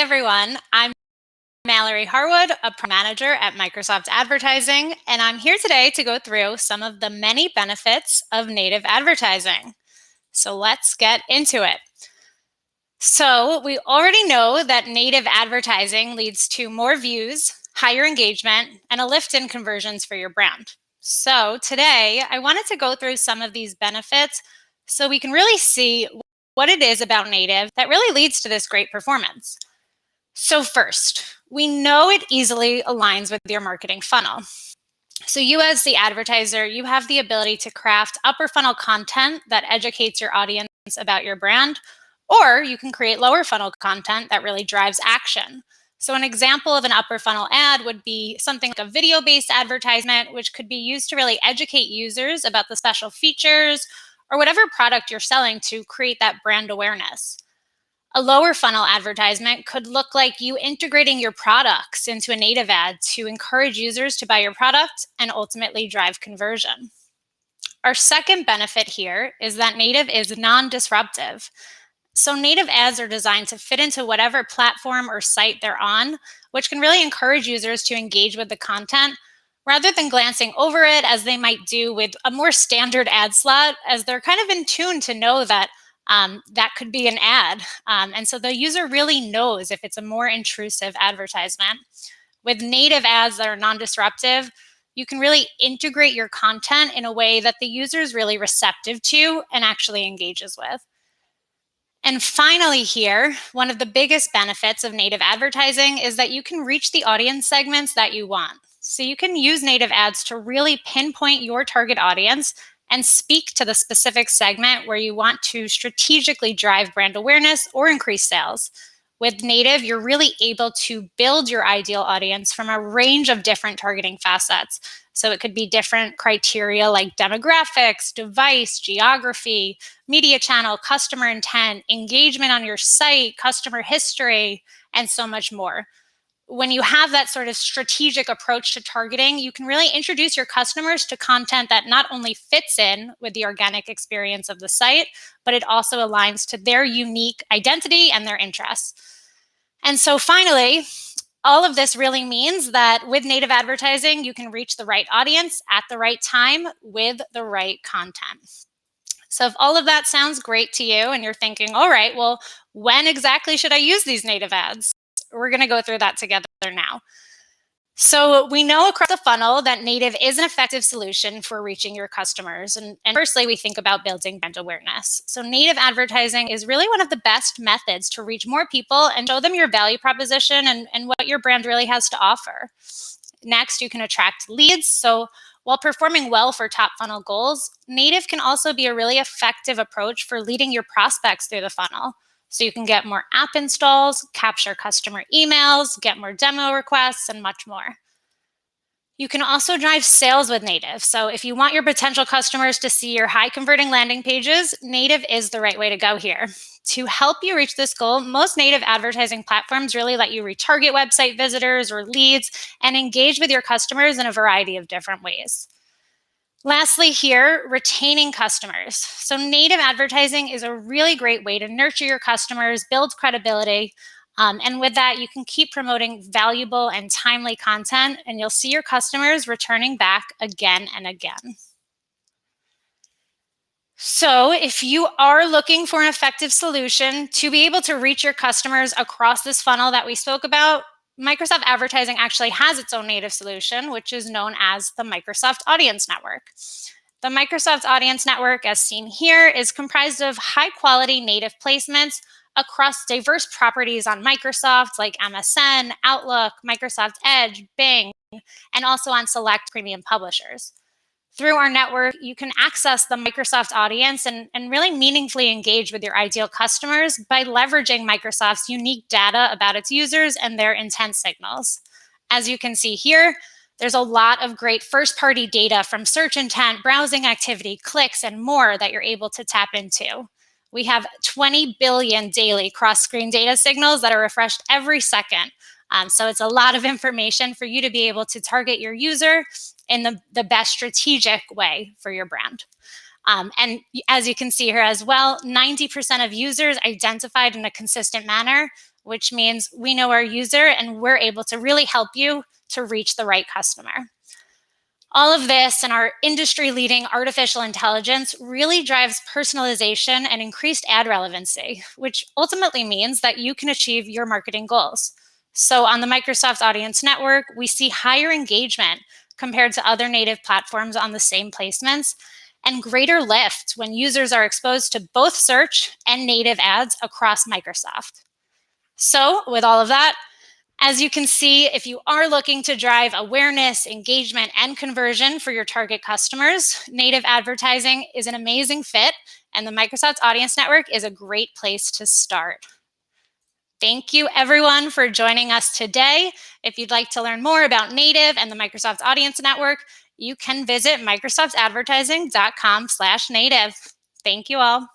everyone. I'm Mallory Harwood, a manager at Microsoft Advertising, and I'm here today to go through some of the many benefits of native advertising. So let's get into it. So we already know that native advertising leads to more views, higher engagement, and a lift in conversions for your brand. So today I wanted to go through some of these benefits so we can really see what it is about native that really leads to this great performance. So first, we know it easily aligns with your marketing funnel. So you as the advertiser, you have the ability to craft upper funnel content that educates your audience about your brand, or you can create lower funnel content that really drives action. So an example of an upper funnel ad would be something like a video-based advertisement, which could be used to really educate users about the special features or whatever product you're selling to create that brand awareness. A lower funnel advertisement could look like you integrating your products into a native ad to encourage users to buy your product and ultimately drive conversion. Our second benefit here is that native is non-disruptive. So native ads are designed to fit into whatever platform or site they're on, which can really encourage users to engage with the content rather than glancing over it as they might do with a more standard ad slot, as they're kind of in tune to know that that could be an ad. And so the user really knows if it's a more intrusive advertisement. With native ads that are non-disruptive, you can really integrate your content in a way that the user is really receptive to and actually engages with. And finally here, one of the biggest benefits of native advertising is that you can reach the audience segments that you want. So you can use native ads to really pinpoint your target audience and speak to the specific segment where you want to strategically drive brand awareness or increase sales. With native, you're really able to build your ideal audience from a range of different targeting facets. So it could be different criteria like demographics, device, geography, media channel, customer intent, engagement on your site, customer history, and so much more. When you have that sort of strategic approach to targeting, you can really introduce your customers to content that not only fits in with the organic experience of the site, but it also aligns to their unique identity and their interests. And so finally, all of this really means that with native advertising, you can reach the right audience at the right time with the right content. So if all of that sounds great to you and you're thinking, all right, well, when exactly should I use these native ads? We're going to go through that together now. So we know across the funnel that native is an effective solution for reaching your customers. And firstly, we think about building brand awareness. So native advertising is really one of the best methods to reach more people and show them your value proposition and what your brand really has to offer. Next, you can attract leads. So while performing well for top funnel goals, native can also be a really effective approach for leading your prospects through the funnel. So you can get more app installs, capture customer emails, get more demo requests, and much more. You can also drive sales with native. So if you want your potential customers to see your high converting landing pages, native is the right way to go here. To help you reach this goal, most native advertising platforms really let you retarget website visitors or leads and engage with your customers in a variety of different ways. Lastly here, retaining customers. So native advertising is a really great way to nurture your customers, build credibility, and with that, you can keep promoting valuable and timely content, and you'll see your customers returning back again and again. So if you are looking for an effective solution to be able to reach your customers across this funnel that we spoke about, Microsoft Advertising actually has its own native solution, which is known as the Microsoft Audience Network. The Microsoft Audience Network, as seen here, is comprised of high-quality native placements across diverse properties on Microsoft like MSN, Outlook, Microsoft Edge, Bing, and also on select premium publishers. Through our network, you can access the Microsoft audience and really meaningfully engage with your ideal customers by leveraging Microsoft's unique data about its users and their intent signals. As you can see here, there's a lot of great first-party data from search intent, browsing activity, clicks, and more that you're able to tap into. We have 20 billion daily cross-screen data signals that are refreshed every second. So it's a lot of information for you to be able to target your user in the best strategic way for your brand. And as you can see here as well, 90% of users identified in a consistent manner which means we know our user and we're able to really help you to reach the right customer. All of this and our industry leading artificial intelligence really drives personalization and increased ad relevancy, which ultimately means that you can achieve your marketing goals. So on the Microsoft Audience Network, we see higher engagement compared to other native platforms on the same placements, and greater lift when users are exposed to both search and native ads across Microsoft. So with all of that, as you can see, if you are looking to drive awareness, engagement, and conversion for your target customers, native advertising is an amazing fit, and the Microsoft Audience Network is a great place to start. Thank you, everyone, for joining us today. If you'd like to learn more about native and the Microsoft Audience Network, you can visit microsoftadvertising.com/native. Thank you all.